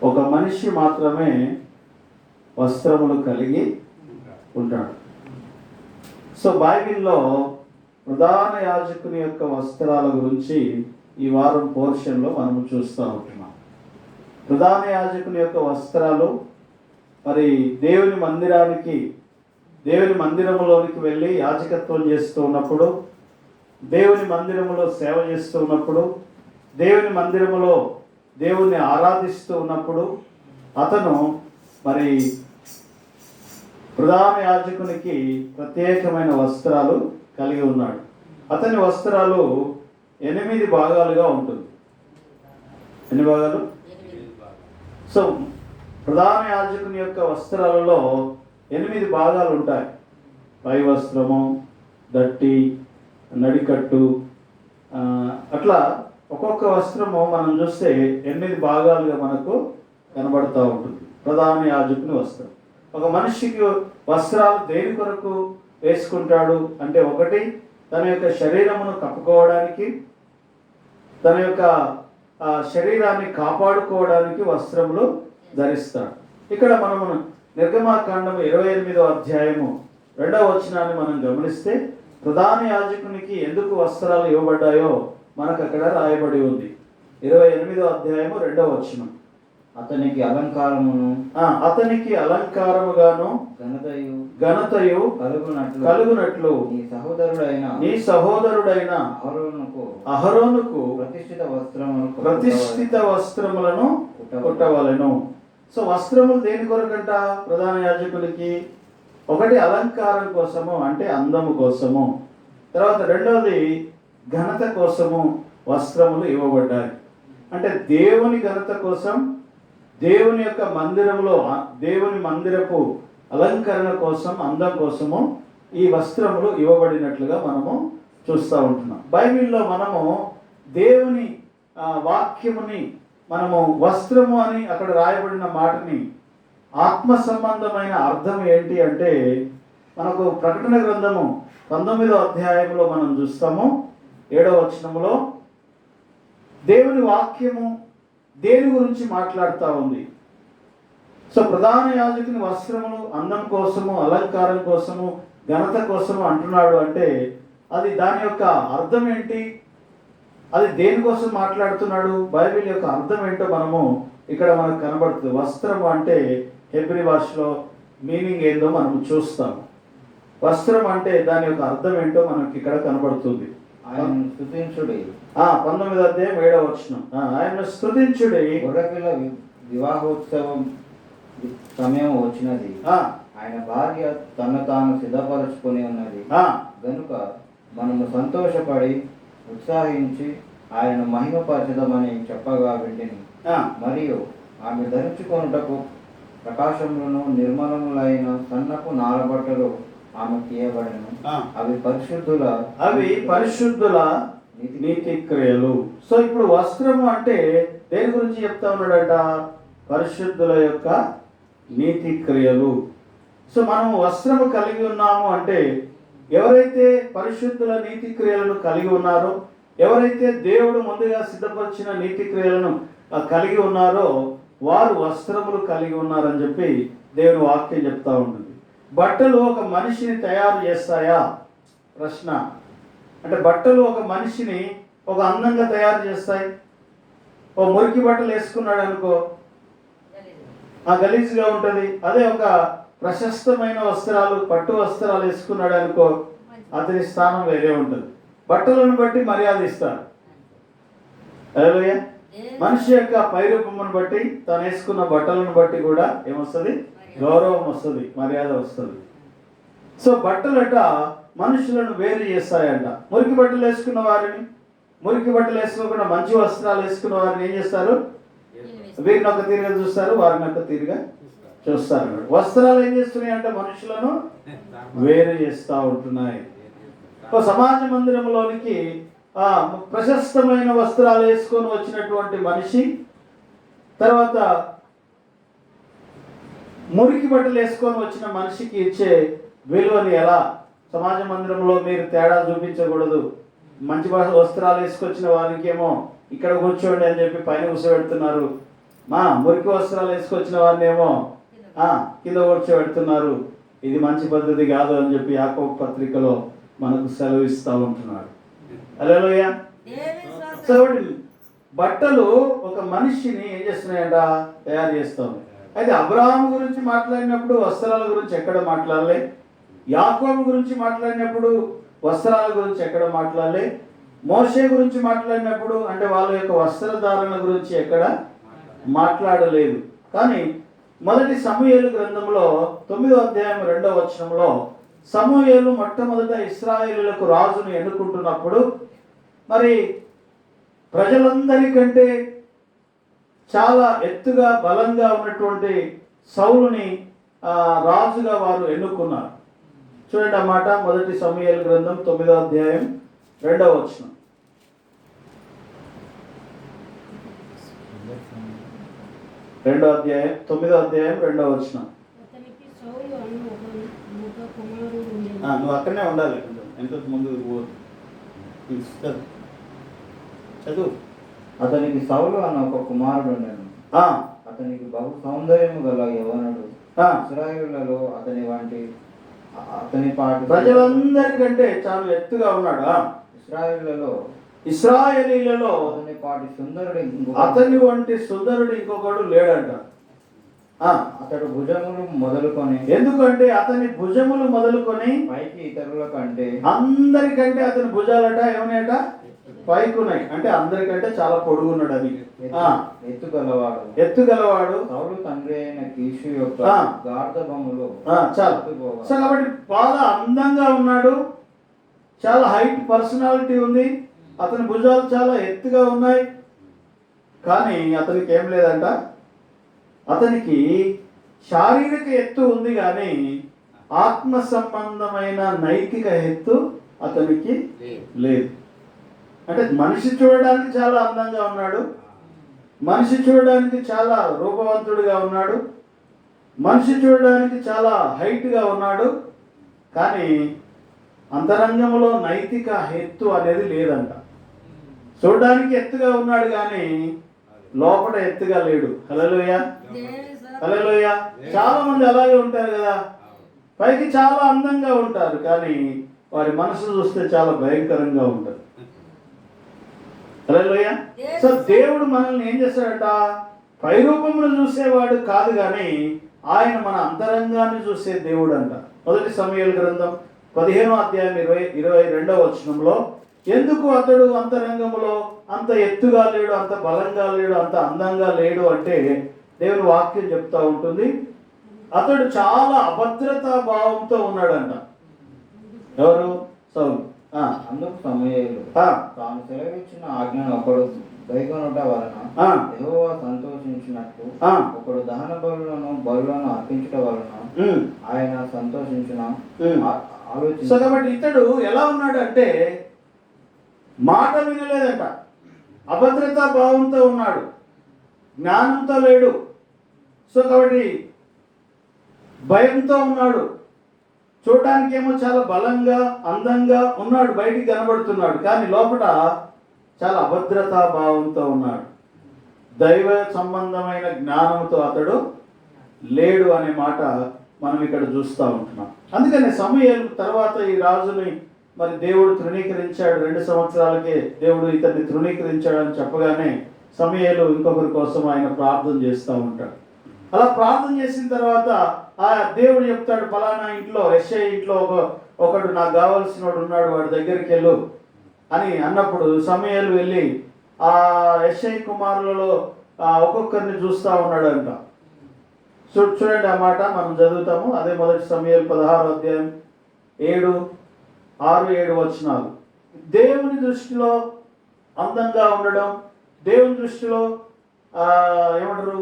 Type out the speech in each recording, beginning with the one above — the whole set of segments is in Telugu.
ఒక మనిషి మాత్రమే వస్త్రములు కలిగి ఉంటాడు. సో బైబిల్లో ప్రధాన యాజకుని యొక్క వస్త్రాల గురించి ఈ వారం పోర్షన్లో మనము చూస్తూ ఉంటున్నాం. ప్రధాన యాజకుని యొక్క వస్త్రాలు మరి దేవుని మందిరములోనికి వెళ్ళి యాజకత్వం చేస్తూ ఉన్నప్పుడు, దేవుని మందిరములో సేవ చేస్తూ ఉన్నప్పుడు, దేవుని మందిరములో దేవుణ్ణి ఆరాధిస్తూ ఉన్నప్పుడు అతను మరి ప్రధాన యాజకునికి ప్రత్యేకమైన వస్త్రాలు కలిగి ఉన్నాడు. అతని వస్త్రాలు 8 భాగాలుగా ఉంటుంది. ఎన్ని భాగాలు? సో ప్రధాన యాజకుని యొక్క వస్త్రాలలో 8 భాగాలు ఉంటాయి. పై వస్త్రము, దట్టి, నడికట్టు, అట్లా ఒక్కొక్క వస్త్రము మనం చూస్తే 8 భాగాలుగా మనకు కనబడుతూ ఉంటుంది. ప్రధాన యాజకుని వస్త్రం. ఒక మనిషికి వస్త్రాలు దేని కొరకు వేసుకుంటాడు అంటే, ఒకటి తన యొక్క శరీరమును కప్పుకోవడానికి, తన యొక్క శరీరాన్ని కాపాడుకోవడానికి వస్త్రములు ధరిస్తాడు. ఇక్కడ మనము నిర్గమాకాండము 28వ అధ్యాయము 2వ వచనాన్ని మనం గమనిస్తే ప్రధాన యాజకునికి ఎందుకు వస్త్రాలు ఇవ్వబడ్డాయో మనకు అక్కడ రాయబడి ఉంది. 28వ అధ్యాయము 2వ వచనం. అతనికి అలంకారముగాను ఘనతయు కలుగునట్లు నీ సహోదరుడైన అహరోనుకు ప్రతిష్ఠిత వస్త్రములను కుట్టవలెను. సో వస్త్రములు దేని కొరకంట? ప్రధాన యాజకులకి ఒకటి అలంకారం కోసము, అంటే అందము కోసము. తర్వాత రెండవది ఘనత కోసము వస్త్రములు ఇవ్వబడ్డాయి. అంటే దేవుని ఘనత కోసం, దేవుని యొక్క మందిరంలో దేవుని మందిరపు అలంకరణ కోసం, అందం కోసము ఈ వస్త్రములు ఇవ్వబడినట్లుగా మనము చూస్తూ ఉంటున్నాం. బైబిల్లో మనము దేవుని వాక్యముని మనము వస్త్రము అని అక్కడ రాయబడిన మాటని ఆత్మ సంబంధమైన అర్థం ఏంటి అంటే, మనకు ప్రకటన గ్రంథము 19వ అధ్యాయంలో మనం చూస్తాము. 7వ వచనములో దేవుని వాక్యము దేని గురించి మాట్లాడుతూ ఉంది. సో ప్రధాన యాజకుని వస్త్రములు అందం కోసము, అలంకారం కోసము, ఘనత కోసము అంటున్నాడు అంటే అది దాని యొక్క అర్థం ఏంటి, అది దేనికోసం మాట్లాడుతున్నాడు, బైబిల్ యొక్క అర్థం ఏంటో మనము ఇక్కడ మనకు కనబడుతుంది. వస్త్రము అంటే హెబ్రీ భాషలో మీనింగ్ ఏందో మనం చూస్తాము. వస్త్రం అంటే దాని యొక్క అర్థం ఏంటో మనకి ఇక్కడ కనబడుతుంది. 19వ అధ్యాయం 7వ వచనం. ఆయన స్తుతించుడి, గొర్రెపిల్ల వివాహోత్సవం సమయం వచ్చినది, ఆయన భార్య తను తాను సిద్ధపరచుకొని ఉన్నది గనుక మనము సంతోషపడి ఉత్సాహించి ఆయన మహిమపరచదమని చెప్పగా వింటిని. మరియు ఆమె ధరించుకొనుటకు ప్రకాశములను నిర్మలములైన సన్నపు నారబట్టలు ఆమెకు ఇవ్వబడెను. అవి పరిశుద్ధుల నీతి క్రియలు. సో ఇప్పుడు వస్త్రము అంటే దేని గురించి చెప్తా ఉన్నాడట? పరిశుద్ధుల యొక్క నీతి క్రియలు. సో మనము వస్త్రము కలిగి ఉన్నాము అంటే ఎవరైతే పరిశుద్ధుల నీతి క్రియలను కలిగి ఉన్నారో, ఎవరైతే దేవుడు ముందుగా సిద్ధపరిచిన నీతి క్రియలను కలిగి ఉన్నారో వారు వస్త్రములు కలిగి ఉన్నారని చెప్పి దేవుని వాక్యం చెప్తా ఉంటుంది. బట్టలు ఒక మనిషిని తయారు చేస్తాయా? ప్రశ్న. అంటే బట్టలు ఒక మనిషిని ఒక అందంగా తయారు చేస్తాయి. ఓ మురికి బట్టలు వేసుకున్నాడు అనుకో, గలీజ్గా ఉంటుంది. అదే ఒక ప్రశస్తమైన వస్త్రాలు, పట్టు వస్త్రాలు వేసుకున్నాడు అనుకో, అతని స్థానం వేరే ఉంటుంది. బట్టలను బట్టి మర్యాద ఇస్తారు. హల్లెలూయా. మనిషి యొక్క పైరూపమును బట్టి, తను వేసుకున్న బట్టలను బట్టి కూడా ఏమొస్తుంది? గౌరవం వస్తుంది, మర్యాద వస్తుంది. సో బట్టలట మనుషులను వేరు చేస్తాయంట. మురికి బట్టలు వేసుకున్న వారిని, మురికి బట్టలు వేసుకోకుండా మంచి వస్త్రాలు వేసుకున్న వారిని ఏం చేస్తారు? వీరిని ఒక తీరుగా చూస్తారు, వారిని ఒక తీరుగా చూస్తారు. వస్త్రాలు ఏం చేస్తున్నాయి అంటే మనుషులను వేరు చేస్తూ ఉంటున్నాయి. సమాజ మందిరంలోనికి ప్రశస్తమైన వస్త్రాలు వేసుకొని వచ్చినటువంటి మనిషి తర్వాత మురికి బట్టలు వేసుకొని వచ్చిన మనిషికి ఇచ్చే విలువని ఎలా సమాజ మందిరంలో మీరు తేడా చూపించకూడదు. మంచి వస్త్రాలు వేసుకొచ్చిన వారికి ఏమో ఇక్కడ కూర్చోండి అని చెప్పి పైన కూర్చోబెడుతున్నారు, మురికి వస్త్రాలు వేసుకొచ్చిన వారిని ఏమో కింద కూర్చోబెడుతున్నారు. ఇది మంచి పద్ధతి కాదు అని చెప్పి యాకోబు పత్రికలో మనకు సెలవిస్తూ ఉంటున్నాడు. హల్లెలూయా. సో బట్టలు ఒక మనిషిని ఏం చేస్తున్నాయంట, తయారు చేస్తాం. అయితే అబ్రహాము గురించి మాట్లాడినప్పుడు వస్త్రాల గురించి ఎక్కడ మాట్లాడలే, యాకోబు గురించి మాట్లాడినప్పుడు వస్త్రాల గురించి ఎక్కడ మాట్లాడలే, మోషే గురించి మాట్లాడినప్పుడు అంటే వాళ్ళ యొక్క వస్త్రధారణ గురించి ఎక్కడ మాట్లాడలేదు. కానీ మొదటి సమూయేలు గ్రంథంలో 9వ అధ్యాయం 2వ వచనంలో సమూయేలు మొట్టమొదట ఇశ్రాయేలులకు రాజును ఎన్నుకుంటున్నప్పుడు మరి ప్రజలందరికంటే చాలా ఎత్తుగా బలంగా ఉన్నటువంటి సౌలుని రాజుగా వారు ఎన్నుకున్నారు. చూడండి ఆ మాట, మొదటి సమూయేలు గ్రంథం 9వ అధ్యాయం 2వ వచనం. రెండో అధ్యాయం 9వ అధ్యాయం 2వ వచనం. నువ్వు అక్కడనే ఉండాలి, ఎంత ముందు చదువు. అతనికి సౌలు అన్న ఒక కుమారుడు ఉండెను. అతనికి బహు సౌందర్యము గల యవనుడు. ఇశ్రాయేలులో అతని పాటు ప్రజలందరికంటే చాలా ఎత్తుగా ఉన్నాడు. ఇశ్రాయేలీలలో అతని పాటి సుందరుడు, అతని వంటి సుందరుడు ఇంకొకడు లేడంట. అతడు భుజములు మొదలుకొని, ఎందుకంటే అతని భుజములు మొదలుకొని పైకి ఇతరుల కంటే అందరికంటే అతని భుజాలట ఏమన్నాయట, పైకున్నాయి. అంటే అందరికంటే చాలా పొడుగున్నాడు. అది ఎత్తుగలవాడు. సౌలు తండ్రి అయిన కీషు యొక్క గార్ధబములు చాలా. సో కాబట్టి బాగా అందంగా ఉన్నాడు, చాలా హైట్ పర్సనాలిటీ ఉంది, అతని భుజాలు చాలా ఎత్తుగా ఉన్నాయి. కానీ అతనికి ఏం లేదంట, అతనికి శారీరక ఎత్తు ఉంది కానీ ఆత్మ సంబంధమైన నైతిక ఎత్తు అతనికి లేదు. అంటే మనిషి చూడడానికి చాలా అందంగా ఉన్నాడు, మనిషి చూడడానికి చాలా రూపవంతుడిగా ఉన్నాడు, మనిషి చూడడానికి చాలా హైట్గా ఉన్నాడు. కానీ అంతరంగంలో నైతిక ఎత్తు అనేది లేదంట. చూడడానికి ఎత్తుగా ఉన్నాడు కానీ లోపల ఎత్తుగా లేడు. హల్లెలూయా, హల్లెలూయా. చాలా మంది అలాగే ఉంటారు కదా, పైకి చాలా అందంగా ఉంటారు కానీ వారి మనసు చూస్తే చాలా భయంకరంగా ఉంటుంది. హల్లెలూయా. సో దేవుడు మనల్ని ఏం చేస్తాడట, పై రూపంలో చూసేవాడు కాదు కానీ ఆయన మన అంతరంగాన్ని చూసే దేవుడు అంట. మొదటి సమూయేలు గ్రంథం 15వ అధ్యాయం 22వ వచనంలో ఎందుకు అతడు అంతరంగంలో అంత ఎత్తుగా లేడు, అంత బలంగా లేడు, అంత అందంగా లేడు అంటే దేవుని వాక్యం చెప్తా ఉంటుంది, అతడు చాలా అభద్రతా భావంతో ఉన్నాడంట. ఎవరు? సౌలు. అందుకు సమూయేలు తాను సెలవిచ్చిన ఆజ్ఞను ఒకడు గైకొనుట వలన యెహోవా సంతోషించినట్టు ఒకడు దహన బలులను అర్పించుట వలన ఆయన సంతోషించిన ఆలోచన. కాబట్టి ఇతడు ఎలా ఉన్నాడు అంటే మాట వినలేదంట, అభద్రతా భావంతో ఉన్నాడు, జ్ఞానంతో లేడు. సో కాబట్టి భయంతో ఉన్నాడు. చూడటానికి ఏమో చాలా బలంగా అందంగా ఉన్నాడు, బయటికి కనబడుతున్నాడు, కానీ లోపల చాలా అభద్రతా భావంతో ఉన్నాడు. దైవ సంబంధమైన జ్ఞానంతో అతడు లేడు అనే మాట మనం ఇక్కడ చూస్తూ ఉంటున్నాం. అందుకని సమూయేలు తర్వాత ఈ రాజుని మరి దేవుడు తృణీకరించాడు. 2 సంవత్సరాలకే దేవుడు ఇతన్ని తృణీకరించాడని చెప్పగానే సమూయేలు ఇంకొకరి కోసం ఆయన ప్రార్థన చేస్తూ ఉంటాడు. అలా ప్రార్థన చేసిన తర్వాత ఆ దేవుడు చెప్తాడు, ఫలానా ఇంట్లో యెషయా ఇంట్లో ఒకడు నాకు కావాల్సిన వాడు ఉన్నాడు, వాడి దగ్గరికి వెళ్ళు అని అన్నప్పుడు సమూయేలు వెళ్ళి ఆ యెషయా కుమారులలో ఒక్కొక్కరిని చూస్తూ ఉన్నాడంట. చూడండి ఆ మాట మనం చదువుతాము. అదే మొదటి సమూయేలు 16వ అధ్యాయం 6-7 వచనాలు. దేవుని దృష్టిలో అందంగా ఉండడం, దేవుని దృష్టిలో ఏమంటారు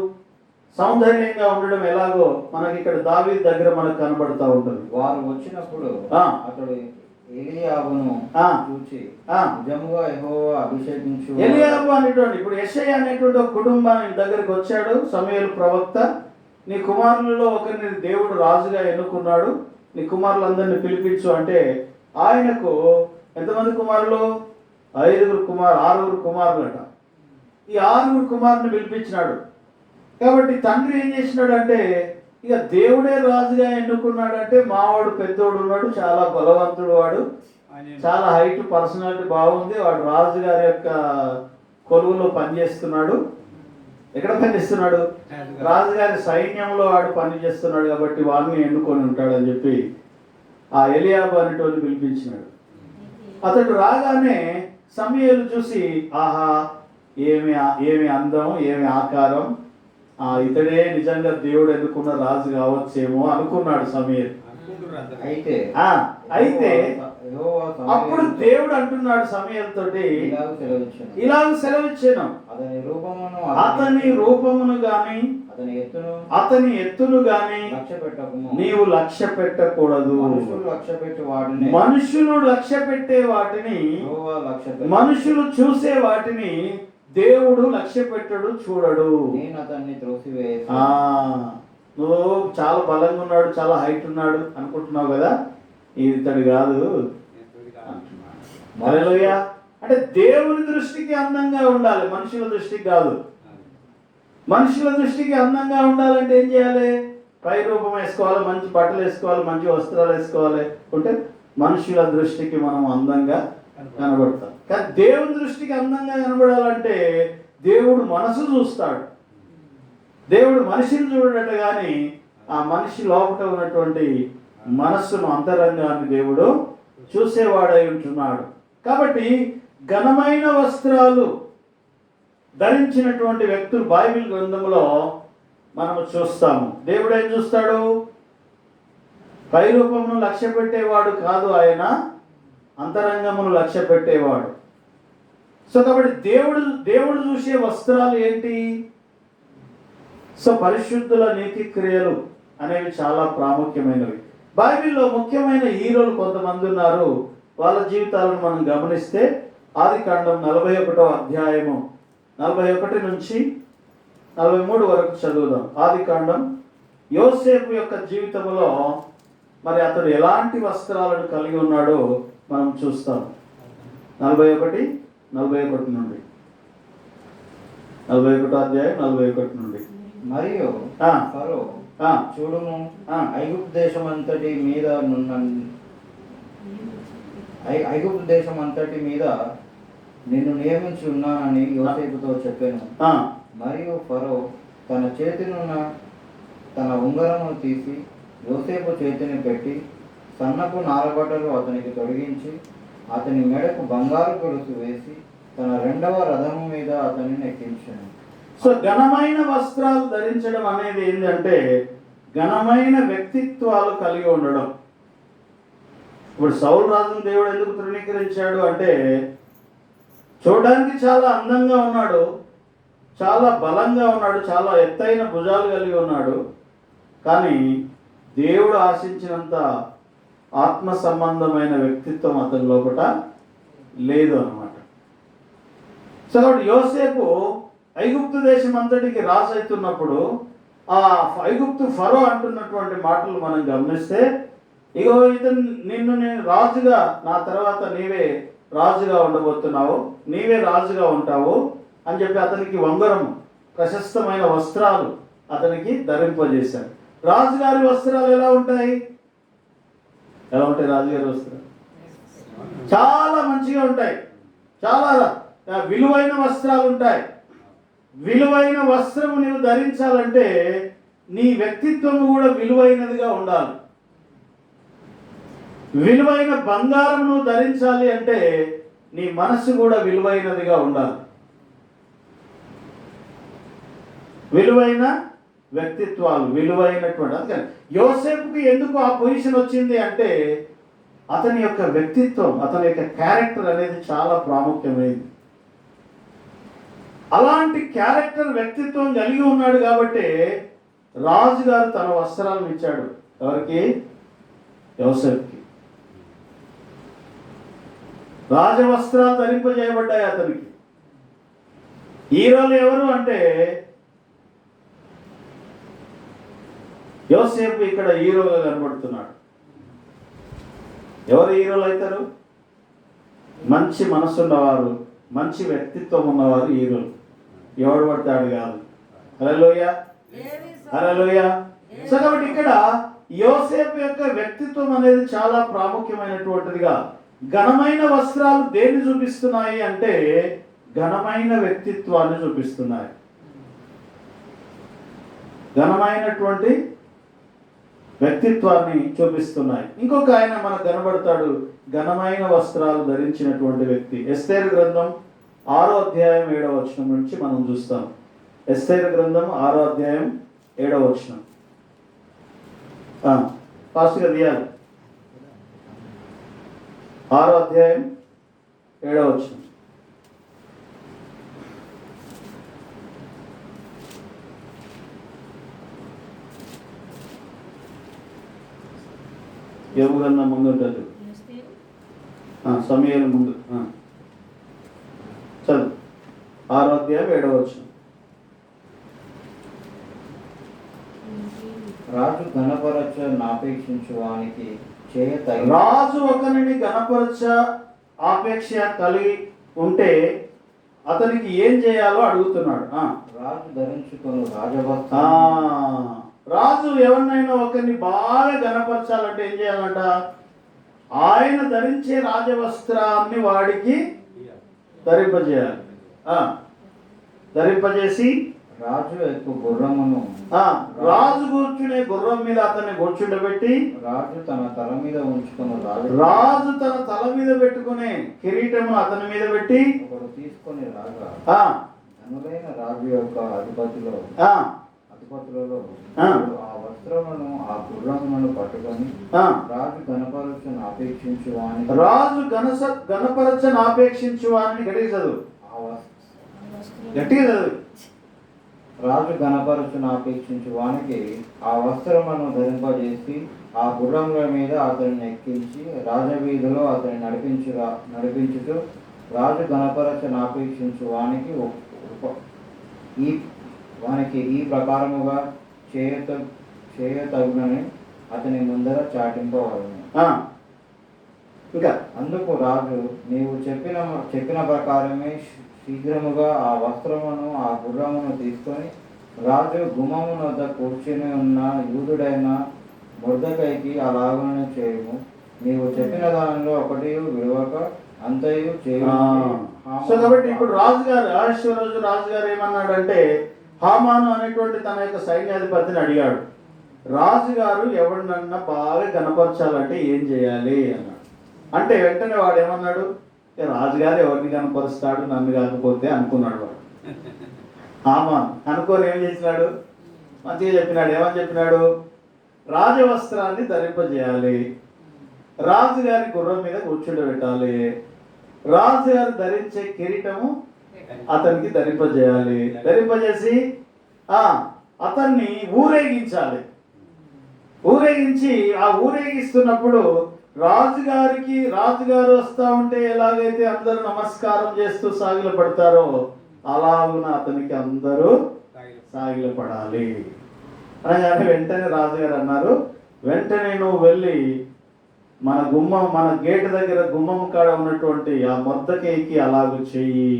సౌందర్యంగా ఉండడం ఎలాగో మనకి ఇక్కడ దావీదు దగ్గర మనకు కనబడుతూ ఉంటుంది. వారు వచ్చినప్పుడు అతడు ఎలీయాబును చూచి నిజముగా యెహోవా అభిషేకించు. ఎలీయాబు అనేటువంటి ఇప్పుడు యెషయా అనేటువంటి ఒక కుటుంబానికి దగ్గరికి వచ్చాడు సమూయేలు ప్రవక్త. నీ కుమారులలో ఒకరిని దేవుడు రాజుగా ఎన్నుకున్నాడు, నీ కుమారులందరినీ పిలిపించు అంటే ఆయనకు ఎంతమంది కుమారులు? 6 కుమారులట. ఈ 6 కుమారుని పిలిపించినాడు. కాబట్టి తండ్రి ఏం చేసినాడంటే, ఇక దేవుడే రాజుగా ఎన్నుకున్నాడంటే మావాడు పెద్దోడు ఉన్నాడు, చాలా బలవంతుడు, వాడు చాలా హైట్, పర్సనాలిటీ బాగుంది, వాడు రాజు గారి యొక్క కొలువులో పనిచేస్తున్నాడు. ఎక్కడ పనిచేస్తున్నాడు? రాజుగారి సైన్యంలో వాడు పనిచేస్తున్నాడు కాబట్టి వాడిని ఎన్నుకొని ఉంటాడని చెప్పి ఆ ఎలియాబు అనేటోని పిలిపించినాడు. అతడు రాగానే సమూయేలు చూసి, ఆహా, ఏమి అందం, ఏమి ఆకారం, ఇతడే నిజంగా దేవుడు ఎన్నుకున్న రాజు కావచ్చేమో అనుకున్నాడు సమూయేలు. అయితే అప్పుడు దేవుడు అంటున్నాడు సమూయేలు తోటి, ఇలాగ సెలవిచ్చాను, అతని రూపమును గాని అతని ఎత్తును గాని నీవు లక్ష్య పెట్టకూడదు. మనుషులు లక్ష్య పెట్టే వాటిని, మనుషులు చూసే వాటిని దేవుడు లక్ష్య పెట్టడు, చూడడు. నువ్వు చాలా బలంగా ఉన్నాడు, చాలా హైట్ ఉన్నాడు అనుకుంటున్నావు కదా, ఇతడు కాదు హల్లెలూయా. అంటే దేవుని దృష్టికి అందంగా ఉండాలి, మనుషుల దృష్టికి కాదు. మనుషుల దృష్టికి అందంగా ఉండాలంటే ఏం చేయాలి? పై రూపం వేసుకోవాలి, మంచి బట్టలు వేసుకోవాలి, మంచి వస్త్రాలు వేసుకోవాలి, అంటే మనుషుల దృష్టికి మనం అందంగా కనబడతాం. కానీ దేవుని దృష్టికి అందంగా కనబడాలంటే దేవుడు మనసు చూస్తాడు. దేవుడు మనిషిని చూడట కానీ ఆ మనిషి లోపల ఉన్నటువంటి మనస్సును, అంతరంగాన్ని దేవుడు చూసేవాడై ఉంటున్నాడు. కాబట్టి ఘనమైన వస్త్రాలు ధరించినటువంటి వ్యక్తులు బైబిల్ గ్రంథంలో మనము చూస్తాము. దేవుడు ఏం చూస్తాడు? పై రూపమును లక్ష్య పెట్టేవాడు కాదు, ఆయన అంతరంగమును లక్ష్య పెట్టేవాడు. సో కాబట్టి దేవుడు చూసే వస్త్రాలు ఏంటి? సో పరిశుద్ధుల నీతి క్రియలు అనేవి చాలా ప్రాముఖ్యమైనవి. బైబిల్లో ముఖ్యమైన హీరోలు కొంతమంది ఉన్నారు. వాళ్ళ జీవితాలను మనం గమనిస్తే ఆదికాండం 41వ అధ్యాయము 41 నుంచి 43 వరకు చదువుదాం. ఆదికాండం యోసేపు యొక్క జీవితంలో మరి అతడు ఎలాంటి వస్త్రాలను కలిగి ఉన్నాడో మనం చూస్తాం. 41 నుండి 41వ అధ్యాయం 41 నుండి. మరియు ఫరో, చూడుము, ఐగుప్తు దేశమంతటి మీద నిన్ను నియమించి ఉన్నానని యోసేపుతో చెప్పాను. మరియు ఫరో తన చేతినున్న తన ఉంగరమును తీసి యోసేపు చేతిని పెట్టి సన్నపు నారబట్టలు అతనికి తొలగించి అతని మెడకు బంగారు గొలుసు వేసి తన 2వ రథము మీద అతనిని ఎక్కించాను. సో ఘనమైన వస్త్రాలు ధరించడం అనేది ఏంటంటే ఘనమైన వ్యక్తిత్వాలు కలిగి ఉండడం. ఇప్పుడు సౌలు రాజును దేవుడు ఎందుకు తృణీకరించాడు అంటే, చూడడానికి చాలా అందంగా ఉన్నాడు, చాలా బలంగా ఉన్నాడు, చాలా ఎత్తైన భుజాలు కలిగి ఉన్నాడు, కానీ దేవుడు ఆశించినంత ఆత్మ సంబంధమైన వ్యక్తిత్వం అతని లోపల లేదు అన్నమాట. సో కాబట్టి యోసేపు ఐగుప్తు దేశం అంతటికి రాజు అవుతున్నప్పుడు ఆ ఐగుప్తు ఫరో అంటున్నటువంటి మాటలు మనం గమనిస్తే, ఇగో నిన్ను నేను రాజుగా, నా తర్వాత నీవే రాజుగా ఉండబోతున్నావు, నీవే రాజుగా ఉంటావు అని చెప్పి అతనికి ఉంగరము, ప్రశస్తమైన వస్త్రాలు అతనికి ధరింపజేశాడు. రాజుగారి వస్త్రాలు ఎలా ఉంటాయి? రాజుగారి వస్త్రాలు చాలా మంచిగా ఉంటాయి, చాలా విలువైన వస్త్రాలు ఉంటాయి. విలువైన వస్త్రము నీవు ధరించాలంటే నీ వ్యక్తిత్వం కూడా విలువైనదిగా ఉండాలి. విలువైన బంగారం నువ్వు ధరించాలి అంటే నీ మనస్సు కూడా విలువైనదిగా ఉండాలి. విలువైన వ్యక్తిత్వాలు, విలువైనటువంటి. అందుకని యోసేపుకి ఎందుకు ఆ పొజిషన్ వచ్చింది అంటే అతని యొక్క వ్యక్తిత్వం, అతని యొక్క క్యారెక్టర్ అనేది చాలా ప్రాముఖ్యమైనది. అలాంటి క్యారెక్టర్, వ్యక్తిత్వం కలిగి ఉన్నాడు కాబట్టి రాజుగారు తన వస్త్రాలను ఇచ్చాడు. ఎవరికి? యోసేపుకి. రాజవస్త్రాలు ధరింపజేయబడ్డాయి అతనికి. హీరోలు ఎవరు అంటే యోసేపు ఇక్కడ హీరోగా కనబడుతున్నాడు. ఎవరు హీరోలు అవుతారు? మంచి మనసు ఉన్నవారు, మంచి వ్యక్తిత్వం ఉన్నవారు హీరోలు. ఎవడు పడతాడు కాదు. హల్లెలూయా. హల్లెలూయా. సో కాబట్టి ఇక్కడ యోసేపు యొక్క వ్యక్తిత్వం అనేది చాలా ప్రాముఖ్యమైనటువంటిదిగా, ఘనమైన వస్త్రాలు దేన్ని చూపిస్తున్నాయి అంటే ఘనమైన వ్యక్తిత్వాన్ని చూపిస్తున్నాయి. ఘనమైనటువంటి వ్యక్తిత్వాన్ని చూపిస్తున్నాయి. ఇంకొక ఆయన మనకు కనబడతాడు, ఘనమైన వస్త్రాలు ధరించినటువంటి వ్యక్తి. ఎస్తేరు గ్రంథం 6వ అధ్యాయం 7వ వచనం నుంచి మనం చూస్తాం. ఎస్తేరు గ్రంథం 6వ అధ్యాయం 7వ వచనం. ఫాస్ట్గా తీయాలి. 6వ అధ్యాయం 7వ వచనం. ఎవరన్నా ముందు ఉంటుంది, సమయాల ముందు చదువు. 6వ అధ్యాయం 7వ వచనం. రాజు ఘనపరచ నాపేక్షించు వానికి రాజు ఒకరిని ఘనపరచ ఆపేక్ష కలిగి ఉంటే అతనికి ఏం చేయాలో అడుగుతున్నాడు. రాజు ధరించుకొని రాజవస్త్రం. రాజు ఎవరినైనా ఒకరిని బాగా ఘనపరచాలంటే ఏం చేయాలంట? ఆయన ధరించే రాజవస్త్రాన్ని వాడికి ధరింపజేయాలి. ధరింపజేసి రాజు ఎక్కువ గుర్రమును, రాజు కూర్చునే గుర్రం మీద అతన్ని కూర్చుండబెట్టి రాజు తన తల మీద ఉంచుకున్న రాజు తన తల మీద పెట్టుకునే కిరీటము అతని మీద పెట్టి ఒకడు తీసుకొని రాగా ధనులైన రాజు యొక్క అధిపతులలో ఆ వస్త్రమును ఆ గుర్రములను పట్టుకొని రాజు గణపరచను ఆపేక్షించు వాని గణపరచను ఆపేక్షించు వాని గట్టిగా చదువు. గట్టిగా చదువు. రాజు గణపరచును ఆపేక్షించు వానికి ఆ వస్త్రములను ధరింపజేసి ఆ గుర్రముల మీద అతనిని ఎక్కించి రాజవీధిలో అతని నడిపించుతూ రాజు గణపరచను ఆపేక్షించు వానికి ఈ ప్రకారముగా చేయతగునని అతని ముందర చాటింపవలను. ఇంకా అందుకు రాజు నీవు చెప్పిన ప్రకారమే శీఘ్రముగా ఆ వస్త్రమును ఆ గుర్రమును తీసుకొని రాజు గుమ్మము వద్ద కూర్చుని ఉన్న యూదుడైన మొర్దెకైకి అలాగనే చేయము. నీవు చెప్పిన దానిలో ఒకటి విడవక అంతయు చేయము. సో కాబట్టి ఇప్పుడు రాజుగారు రాజుగారు ఏమన్నాడంటే హామాను అనేటువంటి తన యొక్క సైన్యాధిపతిని అడిగాడు, రాజుగారు ఎవరినన్నా బాగా కనపరచాలంటే ఏం చేయాలి అన్నాడు. అంటే వెంటనే వాడు ఏమన్నాడు, రాజుగారు ఎవరిని కనపరుస్తాడు, నన్ను కాకపోతే అనుకున్నాడు వాడు. హామాను అనుకోని ఏం చేసినాడు, మంచిగా చెప్పినాడు. ఏమని చెప్పినాడు? రాజవస్త్రాన్ని ధరింపజేయాలి, రాజుగారి గుర్రం మీద కూర్చుండబెట్టాలి, రాజుగారు ధరించే కిరీటము అతనికి ధరింపజేయాలి, ధరింపజేసి అతన్ని ఊరేగించాలి. ఊరేగించి ఆ ఊరేగిస్తున్నప్పుడు రాజుగారు వస్తా ఉంటే ఎలాగైతే అందరూ నమస్కారం చేస్తూ సాగిలపడతారో అలాగున అతనికి అందరూ సాగిలపడాలి అనగానే వెంటనే రాజుగారు అన్నారు, వెంటనే నువ్వు వెళ్ళి మన గేటు దగ్గర గుమ్మం కాడ ఉన్నటువంటి ఆ మొర్దెకైకి అలాగూ చెయ్యి.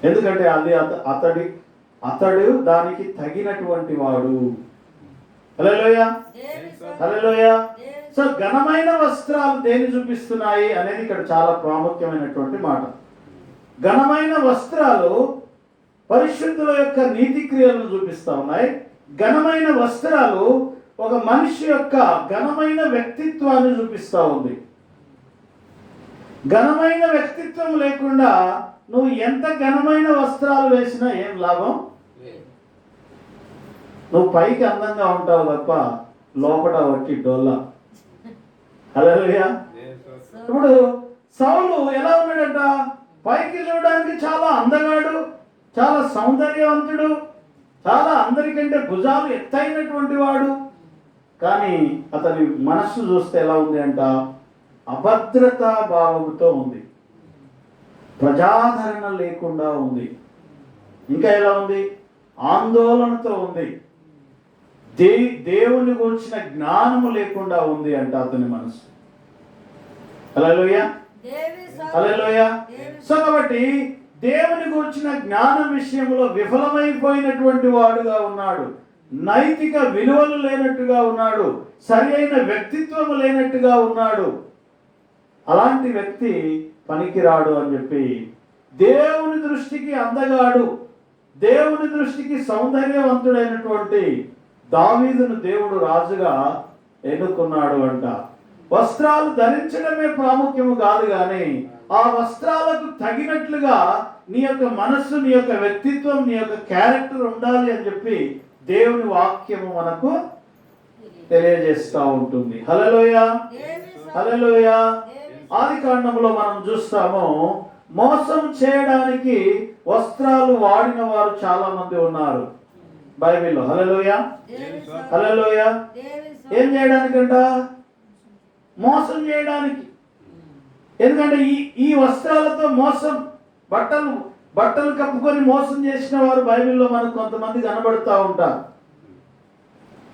ఎందుకంటే అది అతడు దానికి తగినటువంటి వాడు. హల్లెలూయా, హల్లెలూయా. సో ఘనమైన వస్త్రాలు దేన్ని చూపిస్తున్నాయి అనేది ఇక్కడ చాలా ప్రాముఖ్యమైనటువంటి మాట. ఘనమైన వస్త్రాలు పరిశుద్ధుల యొక్క నీతి క్రియలను చూపిస్తా ఉన్నాయి. ఘనమైన వస్త్రాలు ఒక మనిషి యొక్క ఘనమైన వ్యక్తిత్వాన్ని చూపిస్తూ ఉంది. ఘనమైన వ్యక్తిత్వం లేకుండా నువ్వు ఎంత ఘనమైన వస్త్రాలు వేసినా ఏం లాభం? నువ్వు పైకి అందంగా ఉంటావు తప్ప లోపల వట్టి డొల్లా. హల్లెలూయా. ఇప్పుడు సౌలు ఎలా ఉన్నాడంట? పైకి చూడడానికి చాలా అందగాడు, చాలా సౌందర్యవంతుడు, చాలా అందరికంటే భుజాలు ఎత్తైనటువంటి వాడు. కానీ అతని మనస్సు చూస్తే ఎలా ఉంది అంట? అభద్రతా భావంతో ఉంది, ప్రజాదరణ లేకుండా ఉంది, ఇంకా ఎలా ఉంది? ఆందోళనతో ఉంది, దేవుని గురించిన జ్ఞానము లేకుండా ఉంది అంట అతని మనసు. హల్లెలూయా, హల్లెలూయా. సో కాబట్టి దేవుని గురించిన జ్ఞానం విషయంలో విఫలమైపోయినటువంటి వాడుగా ఉన్నాడు, నైతిక విలువలు లేనట్టుగా ఉన్నాడు, సరి అయిన వ్యక్తిత్వం లేనట్టుగా ఉన్నాడు, అలాంటి వ్యక్తి పనికిరాడు అని చెప్పి దేవుని దృష్టికి అందగాడు, దేవుని దృష్టికి సౌందర్యవంతుడైనటువంటి దావీదును దేవుడు రాజుగా ఎన్నుకున్నాడు అంట. వస్త్రాలు ధరించడమే ప్రాముఖ్యము కాదు, కానీ ఆ వస్త్రాలకు తగినట్లుగా నీ యొక్క మనస్సు, నీ యొక్క వ్యక్తిత్వం, నీ యొక్క క్యారెక్టర్ ఉండాలి అని చెప్పి దేవుని వాక్యము మనకు తెలియజేస్తూ ఉంటుంది. హల్లెలూయా, హల్లెలూయా. ఆది కాండంలో మనం చూస్తాము, మోసం చేయడానికి వస్త్రాలు వాడిన వారు చాలా మంది ఉన్నారు బైబిల్లో. హల్లెలూయా, హల్లెలూయా. ఏం చేయడానికంట? మోసం చేయడానికి. ఎందుకంటే ఈ వస్త్రాలతో మోసం, బట్టలు కప్పుకొని మోసం చేసిన వారు బైబిల్లో మనకు కొంతమంది కనబడుతూ ఉంటారు.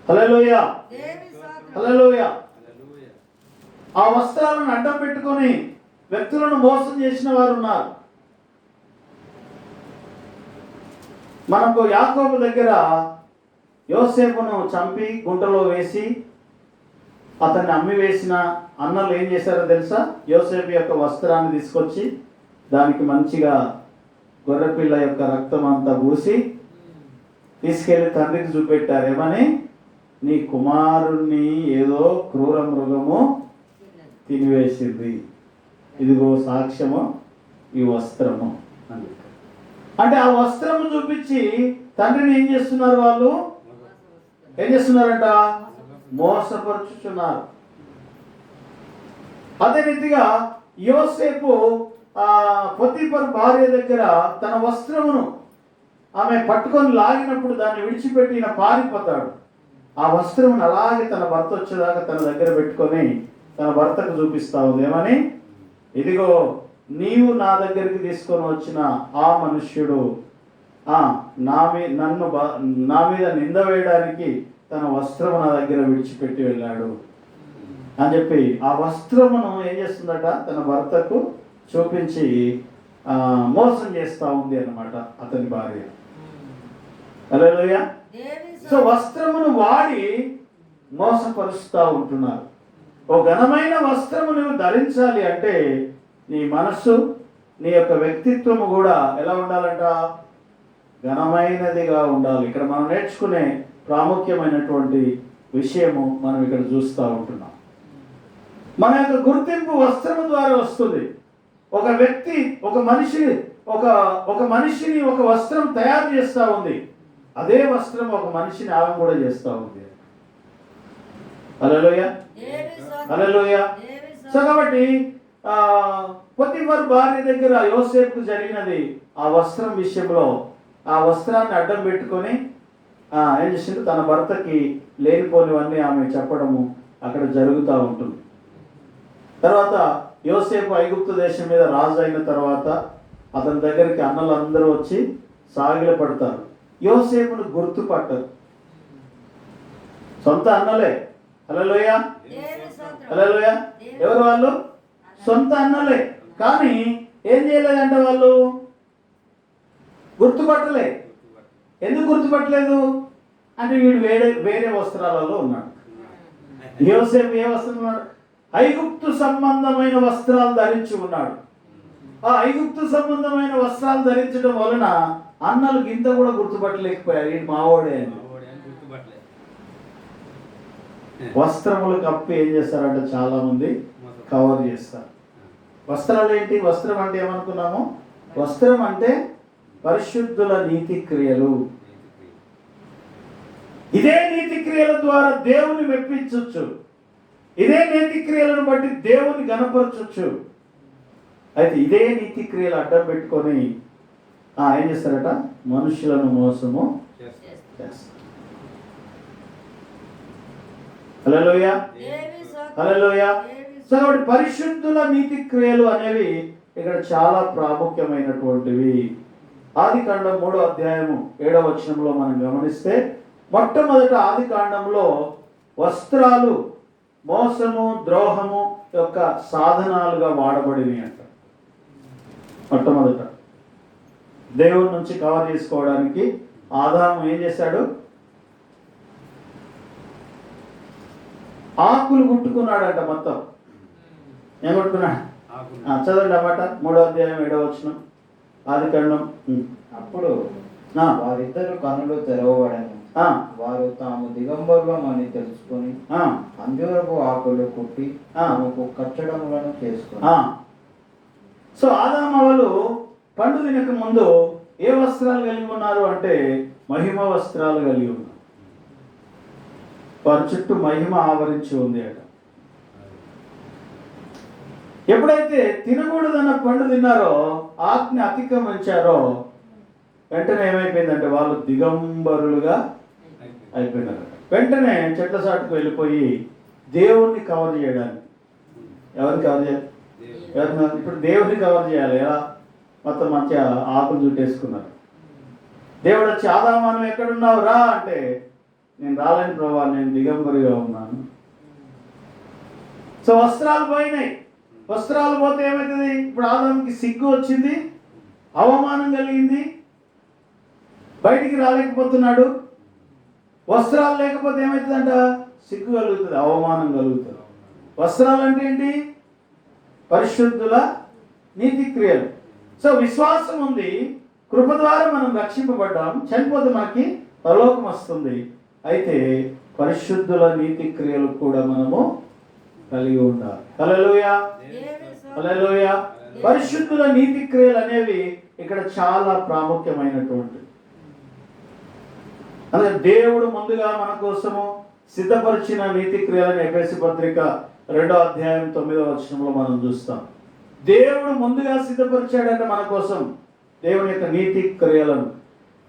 హల్లెలూయా, హల్లెలూయా. ఆ వస్త్రాలను అడ్డం పెట్టుకొని వ్యక్తులను మోసం చేసిన వారు ఉన్నారు. మనకు యాకోబు దగ్గర యోసేపును చంపి గుంటలో వేసి అతన్ని అమ్మి వేసిన అన్నలు ఏం చేశారో తెలుసా? యోసేపు యొక్క వస్త్రాన్ని తీసుకొచ్చి దానికి మంచిగా గొర్రెపిల్ల యొక్క రక్తం అంతా పూసి తీసుకెళ్లి తండ్రికి చూపెట్టారు. ఏమని? నీ కుమారుణ్ణి ఏదో క్రూర మృగము తినివేసింది, ఇదిగో సాక్ష్యము ఈ వస్త్రము అని. అంటే ఆ వస్త్రము చూపించి తండ్రిని ఏం చేస్తున్నారు? వాళ్ళు ఏం చేస్తున్నారంట? మోసపరుచుచున్నారు. అదే రీతిగా యోసేపు పొతీఫరు భార్య దగ్గర తన వస్త్రమును ఆమె పట్టుకొని లాగినప్పుడు దాన్ని విడిచిపెట్టి ఈయన పారిపోతాడు. ఆ వస్త్రమును అలాగే తన భర్త వచ్చేదాకా తన దగ్గర పెట్టుకొని తన భర్తకు చూపిస్తా ఉంది. ఏమని? ఇదిగో నీవు నా దగ్గరికి తీసుకొని వచ్చిన ఆ మనుష్యుడు నా మీద నింద వేయడానికి తన వస్త్రము నా దగ్గర విడిచిపెట్టి వెళ్ళాడు అని చెప్పి ఆ వస్త్రమును ఏం చేస్తుందట? తన భర్తకు చూపించి మోసం చేస్తూ ఉంది అన్నమాట అతని భార్య. హల్లెలూయా. సో వస్త్రమును వాడి మోసపరుస్తూ ఉంటున్నారు. ఓ ఘనమైన వస్త్రము నువ్వు ధరించాలి అంటే నీ మనస్సు, నీ యొక్క వ్యక్తిత్వము కూడా ఎలా ఉండాలంట? ఘనమైనదిగా ఉండాలి. ఇక్కడ మనం నేర్చుకునే ప్రాముఖ్యమైనటువంటి విషయము మనం ఇక్కడ చూస్తూ ఉంటున్నాం. మన యొక్క గుర్తింపు వస్త్రము ద్వారా వస్తుంది. ఒక వ్యక్తి, ఒక మనిషిని ఒక వస్త్రం తయారు చేస్తూ ఉంది. అదే వస్త్రం ఒక మనిషిని ఆగం కూడా చేస్తూ ఉంది. హల్లెలూయా, హల్లెలూయా. సో కాబట్టి పొతీఫరు భార్య దగ్గర యోసేపుకు జరిగినది ఆ వస్త్రం విషయంలో, ఆ వస్త్రాన్ని అడ్డం పెట్టుకొని ఏం చేసిండు? తన భర్తకి లేనిపోనివన్నీ ఆమె చెప్పడము అక్కడ జరుగుతూ ఉంటుంది. తర్వాత యోసేపు ఐగుప్తు దేశం మీద రాజు అయిన తర్వాత అతని దగ్గరికి అన్నలందరూ వచ్చి సాగిల పడతారు. యోసేపును గుర్తుపట్టరు. సొంత అన్నలే. హల్లెలూయా, హల్లెలూయా. ఎవరు వాళ్ళు? సొంత అన్నలే. కానీ ఏం చేయలేదంటే వాళ్ళు గుర్తుపట్టలే. ఎందుకు గుర్తుపట్టలేదు అంటే వీడు వేరే వస్త్రాలలో ఉన్నాడు. యోసేపు ఏ వస్త్రం ఉన్నాడు? ఐగుప్తు సంబంధమైన వస్త్రాలు ధరించి ఉన్నాడు. ఆ ఐగుప్తు సంబంధమైన వస్త్రాలు ధరించడం వలన అన్నలు గింత కూడా గుర్తుపట్టలేకపోయారు, వీడు మావోడే అని. వస్త్రములు కప్పి ఏం చేస్తారంటే చాలా మంది కవర్ చేస్తారు. వస్త్రాలు ఏంటి? వస్త్రం అంటే ఏమనుకున్నాము? వస్త్రం అంటే పరిశుద్ధుల నీతి క్రియలు. ఇదే నీతి క్రియల ద్వారా దేవుని మెప్పించవచ్చు. ఇదే నీతి క్రియలను బట్టి దేవుని గణపరచవచ్చు. అయితే ఇదే నీతి క్రియలు అడ్డం పెట్టుకొని ఏం చేస్తారట? మనుషులను మోసము చేస్తారు. హల్లెలూయా, హల్లెలూయా. సో కాబట్టి పరిశుద్ధుల నీతి క్రియలు అనేవి ఇక్కడ చాలా ప్రాముఖ్యమైనటువంటివి. ఆదికాండం 3వ అధ్యాయము 7వ వచనంలో మనం గమనిస్తే మొట్టమొదట ఆదికాండంలో వస్త్రాలు మోసము, ద్రోహము యొక్క సాధనాలుగా వాడబడినవి అంట. మొట్టమొదట దేవుడి నుంచి కవర్ చేసుకోవడానికి ఆదాము ఏం చేశాడు? ఆకులు కుట్టుకున్నాడంట. మొత్తం ఏం కుట్టుకున్నాడు? చదవండి అన్నమాట. 3వ అధ్యాయం 7వ వచనం, ఆదికాండం. అప్పుడు వారిద్దరు కన్నులు తెరవబడను. వారు తాము దిగంబరులం అని తెలుసుకొని అంజూరపు ఆకులు కుట్టి తమకు కచ్చడములను చేసుకుని. సో ఆదాము వాళ్ళు పండు తినక ముందు ఏ వస్త్రాలు కలిగి ఉన్నారు అంటే మహిమ వస్త్రాలు కలిగి ఉన్నారు. వారి చుట్టూ మహిమ ఆవరించి ఉంది అట. ఎప్పుడైతే తినకూడదన్న పండు తిన్నారో, ఆజ్ఞ అతిక్రమించారో, వెంటనే ఏమైపోయిందంటే వాళ్ళు దిగంబరులుగా అయిపోయినారు. వెంటనే చెట్ల సాటుకు వెళ్ళిపోయి దేవుణ్ణి కవర్ చేయడానికి, ఎవరిని కవర్ చేయాలి? ఇప్పుడు దేవుడిని కవర్ చేయాలి. ఎలా? మొత్తం మంచిగా ఆకులు చుట్టేసుకున్నారు. దేవుడు వచ్చి ఆదామాను ఎక్కడున్నావు రా అంటే, నేను రాలేని ప్రభా, నేను దిగంబరిగా ఉన్నాను. సో వస్త్రాలు పోయినాయి. వస్త్రాలు పోతే ఏమవుతుంది? ఇప్పుడు ఆదాముకి సిగ్గు వచ్చింది, అవమానం కలిగింది, బయటికి రాలేకపోతున్నాడు. వస్త్రాలు లేకపోతే ఏమవుతుందంట? సిగ్గు కలుగుతుంది, అవమానం కలుగుతుంది. వస్త్రాలు అంటే ఏంటి? పరిశుద్ధుల నీతి క్రియలు. సో విశ్వాసం ఉంది, కృప ద్వారా మనం రక్షింపబడ్డాం. చనిపోతే మనకి పరలోకం వస్తుంది. అయితే పరిశుద్ధుల నీతి క్రియలు కూడా మనము కలిగి ఉండాలి. హల్లెలూయా, హల్లెలూయా. పరిశుద్ధుల నీతి క్రియలు అనేవి ఇక్కడ చాలా ప్రాముఖ్యమైనటువంటి. అదే దేవుడు ముందుగా మన కోసము సిద్ధపరిచిన నీతి క్రియలని ఎఫెసీ పత్రిక 2వ అధ్యాయం 9వ వచనంలో మనం చూస్తాం. దేవుడు ముందుగా సిద్ధపరిచాడంటే మన కోసం దేవుని యొక్క నీతి క్రియలను.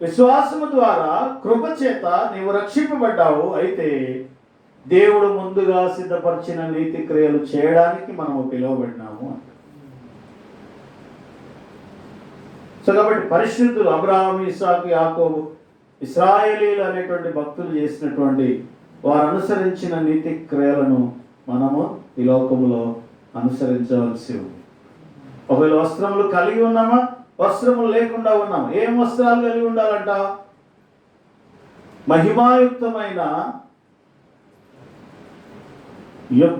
విశ్వాసము ద్వారా కృప చేత నీవు రక్షింపబడ్డావు. అయితే దేవుడు ముందుగా సిద్ధపరిచిన నీతి క్రియలు చేయడానికి మనము పిలువబడినాము అంట. సో కాబట్టి పరిశుద్ధులు అబ్రహాము, ఇస్సాకు, యాకోబు, ఇశ్రాయేలీలు అనేటువంటి భక్తులు చేసినటువంటి వారు అనుసరించిన నీతి క్రియలను మనము ఈ లోకములో అనుసరించవలసి ఉంది. ఒకవేళ వస్త్రములు కలిగి ఉన్నామా, వస్త్రములు లేకుండా ఉన్నామా? ఏం వస్త్రాలు కలిగి ఉండాలంట? మహిమాయుక్తమైన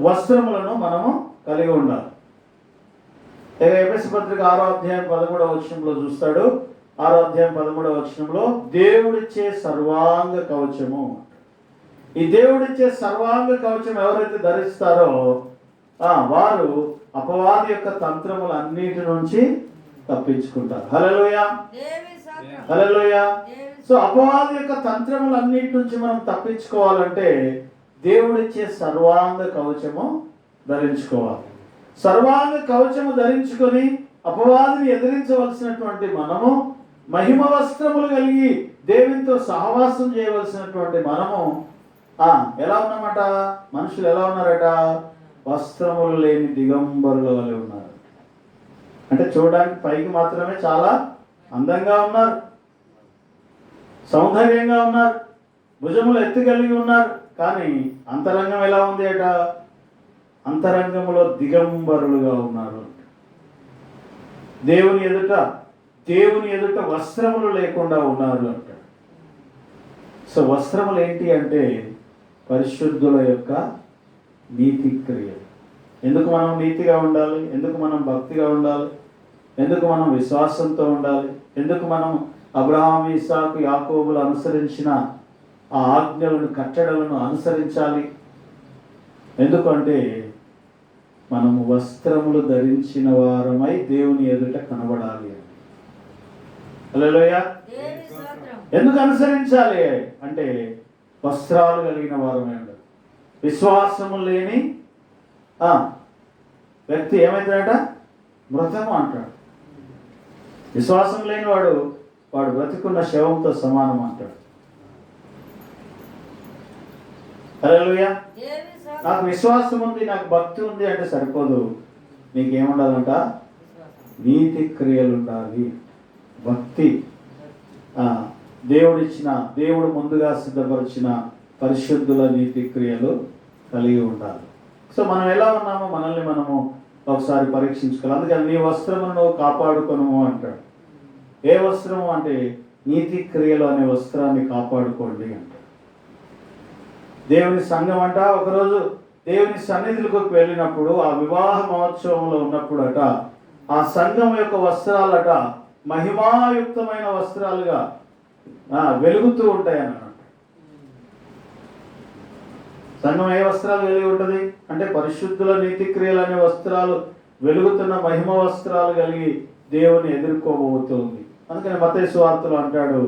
వస్త్రములను మనము కలిగి ఉండాలి. ఎఫెసీ పత్రిక 6వ అధ్యాయం 13వ వచనంలో చూస్తాడు. 6వ అధ్యాయం 13వ వచనంలో దేవుడిచ్చే సర్వాంగ కవచము. ఈ దేవుడిచ్చే సర్వాంగ కవచం ఎవరైతే ధరిస్తారో వారు అపవాది యొక్క తంత్రములు అన్నిటి నుంచి తప్పించుకుంటారు. హల్లెలూయా, హల్లెలూయా. సో అపవాది యొక్క తంత్రములు అన్నిటి నుంచి మనం తప్పించుకోవాలంటే దేవుడిచ్చే సర్వాంగ కవచము ధరించుకోవాలి. సర్వాంగ కవచము ధరించుకొని అపవాదిని ఎదిరించవలసినటువంటి మనము, మహిమ వస్త్రములు కలిగి దేవునితో సహవాసం చేయవలసినటువంటి మనము ఎలా ఉన్నామట? మనుషులు ఎలా ఉన్నారట? వస్త్రములు లేని దిగంబరుల వలె ఉన్నారు. అంటే చూడడానికి పైకి మాత్రమే చాలా అందంగా ఉన్నారు, సౌందర్యంగా ఉన్నారు, భుజములు ఎత్తు కలిగి ఉన్నారు. కానీ అంతరంగం ఎలా ఉంది అట? అంతరంగంలో దిగంబరులుగా ఉన్నారు. దేవుని ఎదుట వస్త్రములు లేకుండా ఉన్నారు అంట. సో వస్త్రములు ఏంటి అంటే పరిశుద్ధుల యొక్క నీతి క్రియలు. ఎందుకు మనం నీతిగా ఉండాలి? ఎందుకు మనం భక్తిగా ఉండాలి? ఎందుకు మనం విశ్వాసంతో ఉండాలి? ఎందుకు మనం అబ్రహాము, ఇస్సాకు, యాకోబులు అనుసరించిన ఆ ఆజ్ఞలను, కట్టడలను అనుసరించాలి? ఎందుకంటే మనము వస్త్రములు ధరించిన వారమై దేవుని ఎదుట కనబడాలి. హల్లెలూయా. ఎందుకు అనుసరించాలి అంటే వస్త్రాలు కలిగిన వారమై ఉండాలి. విశ్వాసము లేని వ్యక్తి ఏమవుతాడట? మృతము అంటాడు. విశ్వాసం లేని వాడు బ్రతికున్న శవంతో సమానం అంటాడు. హల్లెలూయా. నాకు విశ్వాసం ఉంది, నాకు భక్తి ఉంది అంటే సరిపోదు. నీకేముండాలంట? నీతి క్రియలు ఉండాలి. భక్తి, దేవుడు ముందుగా సిద్ధపరిచిన పరిశుద్ధుల నీతి క్రియలు కలిగి ఉండాలి. సో మనం ఎలా ఉన్నామో మనల్ని మనము ఒకసారి పరీక్షించుకోవాలి. అందుకని నీ వస్త్రమును నువ్వు కాపాడుకొను అంటాడు. ఏ వస్త్రము అంటే నీతి క్రియలు అనే వస్త్రాన్ని కాపాడుకోండి అంటే. దేవుని సంఘం అంట ఒకరోజు దేవుని సన్నిధులకు వెళ్ళినప్పుడు ఆ వివాహ మహోత్సవంలో ఉన్నప్పుడట ఆ సంఘం యొక్క వస్త్రాలట మహిమాయుక్తమైన వస్త్రాలుగా వెలుగుతూ ఉంటాయన్నమాట. సంఘం ఏ వస్త్రాలు కలిగి ఉంటుంది అంటే పరిశుద్ధుల నీతి క్రియలు అనే వస్త్రాలు వెలుగుతున్న మహిమ వస్త్రాలు కలిగి దేవుని ఎదుర్కోబోతుంది. అందుకని మత్తయి సువార్తలో అంటాడు,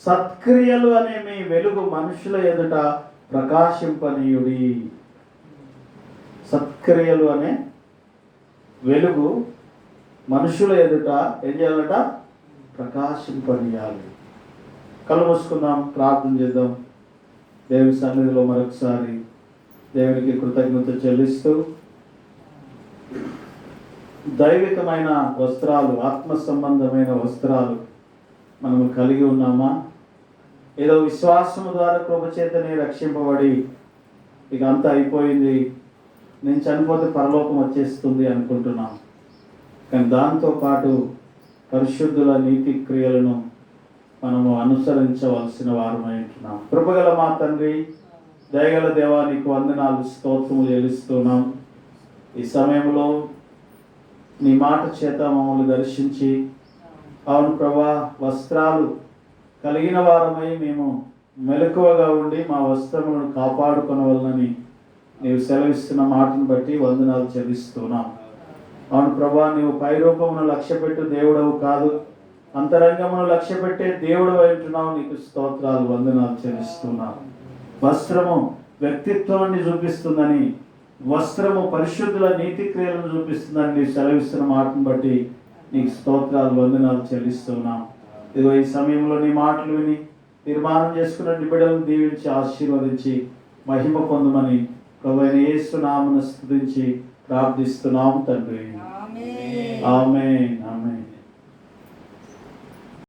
సత్క్రియలు అనే మీ వెలుగు మనుషుల ఎదుట ప్రకాశింపనీయుడి. సత్క్రియలు అనే వెలుగు మనుషుల ఎదుట ఏం చేయాలట? ప్రకాశింపనీయాలి. కళ్ళు మూసుకుందాం, ప్రార్థన చేద్దాం. దేవుని సన్నిధిలో మరొకసారి దేవునికి కృతజ్ఞత చెల్లిస్తూ, దైవికమైన వస్త్రాలు, ఆత్మ సంబంధమైన వస్త్రాలు మనము కలిగి ఉన్నామా? ఏదో విశ్వాసము ద్వారా కృపచేతనే రక్షింపబడి ఇక అంతా అయిపోయింది, నేను చనిపోతే పరలోకం వచ్చేస్తుంది అనుకుంటున్నాం. కానీ దాంతోపాటు పరిశుద్ధుల నీతి క్రియలను మనము అనుసరించవలసిన వారమై ఉంటున్నాం. కృపగల మా తండ్రి, దయగల దేవా, నీకు వందనాలు, స్తోత్రములు చెల్లిస్తున్నాం. ఈ సమయంలో నీ మాట చేత మమ్మల్ని దర్శించి, అవును ప్రభా, వస్త్రాలు కలిగిన వారమై మేము మెలకువగా ఉండి మా వస్త్రములను కాపాడుకొనవలనని నీవు సెలవిస్తున్న మాటను బట్టి వందనాలు చెల్లిస్తున్నాం. అవును ప్రభా, నీవు పైరూపమును లక్ష్యపెట్టు దేవుడవు కాదు, అంతరంగమును లక్ష్యపెట్టే దేవుడు అంటున్నావు. నీకు స్తోత్రాలు, వందనాలు చెల్లిస్తున్నాం. వస్త్రము వ్యక్తిత్వాన్ని చూపిస్తుందని, వస్త్రము పరిశుద్ధుల నీతి క్రియలను చూపిస్తుందని నీవు సెలవిస్తున్న మాటను బట్టి నీకు స్తోత్రాలు, వందనాలు చెల్లిస్తున్నాం. ఇదిగో ఈ సమయంలో నీ మాటలు విని తీర్మానం చేసుకున్న బిడ్డలను దీవించి ఆశీర్వదించి మహిమ పొందమని ప్రభువైన యేసు నామమున స్తుతించి ప్రార్థిస్తున్నాం తండ్రి. ఆమేన్.